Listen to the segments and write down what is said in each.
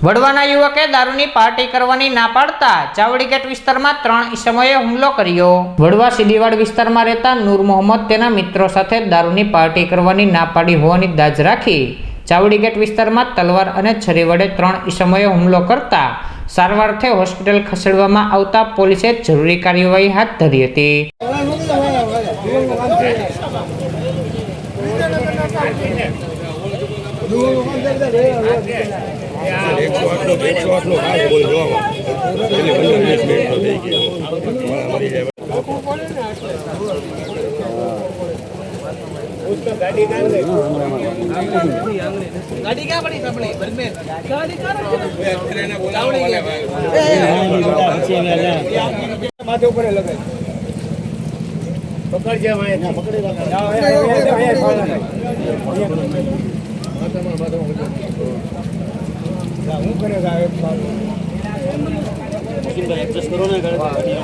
વડવાના યુવકે દારૂની પાર્ટી કરવાની ના પાડતા ચાવડી ગેટ વિસ્તારમાં 3 ઈસમોએ હુમલો કર્યો। વડવા સીડીવાડ વિસ્તારમાં રહેતા નૂર મોહમ્મદ તેના મિત્રો સાથે દારૂની પાર્ટી કરવાની ના પાડી હોવાની દાજ રાખી ચાવડી ગેટ વિસ્તારમાં તલવાર અને છરી વડે 3 ઈસમોએ હુમલો કરતા સારવારથી હોસ્પિટલ ખસેડવામાં આવતા પોલીસે જરૂરી કાર્યવાહી હાથ ધરી હતી। गाड़ी क्या पड़ी अपनी में गाड़ी माथे ऊपर लगे पकड़ जा मैं पकड़े હું કરેગા એડજસ્ટ કરો ને ગાડી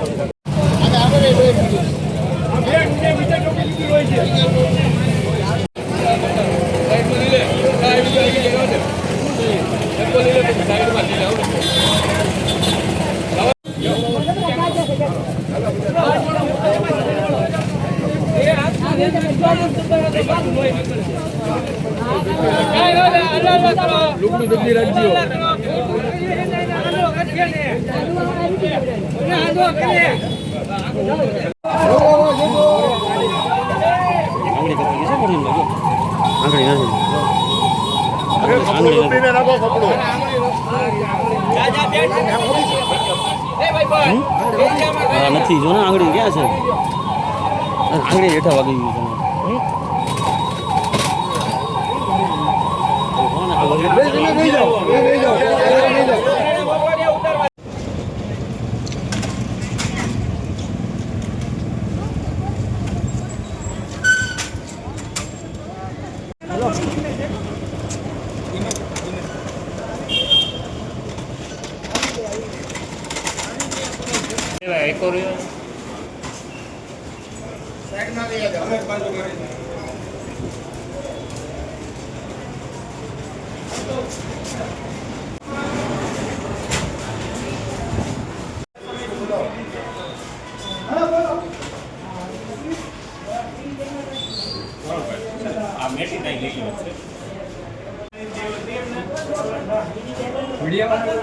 નથી જો ને આંગળી ક્યાં છે આંગળી હેઠા વાગી ગઈ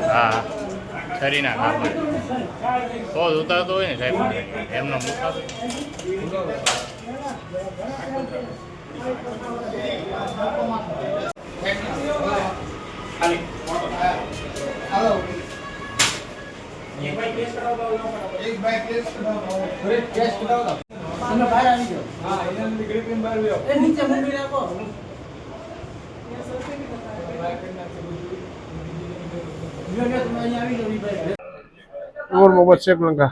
हाँ छरी ना खा तो उतारतो હોય ને સાહેબ એમનો મુઠા ખાલી હાલો એક બાઈક પ્લેસ કરાવો ફરી ટેસ્ટ કરાવો તમે બહાર આવી જાઓ હા એના ગ્રીપ ઇન બહાર આવ્યો એ નીચે મૂકી રાખો उमर मोहम्मद शेख लंका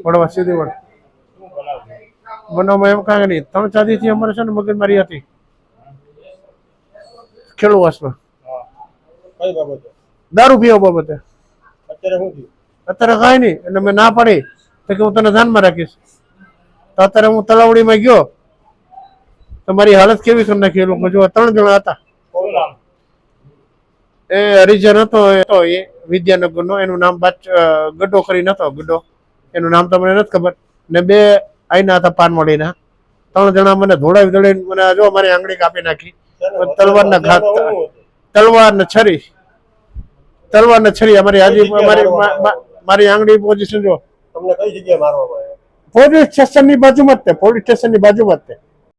वडवा सीधीवड बनावમાં એમ કાંઈ નહીં 3 ચાદીથી અમારે છે ને મગજમારી હતી ખેડૂવાસમાં કઈ બાબતે દારૂ પીવા બાબતે અત્યારે શું થયું અત્યારે કાંઈ નહીં એટલે મેં ના પાડી તો કે હું તને ધ્યાનમાં રાખીશ તો અત્યારે હું તલાવડીમાં ગયો તો મારી હાલત કેવી કરી નાખી એ લોકો જો 3 જણા હતા એ હરિજન હતો એ વિદ્યાનગરનો એનું નામ ગડ્ડો કરીને હતો ગડ્ડો એનું નામ તો મને નથી ખબર ને 2 આઈના હતા પાનવાડીના 3 જણા મને ધોળાવી દોડીને મને જો મારી આંગળી કાપી નાખી તલવારના ઘાત તલવાર ને છરી અમારી મારી આંગળી પોઝિશન જો તમને કઈ જગ્યાએ મારવામાં આવ્યા પોલીસ સ્ટેશનની બાજુમાં જ તે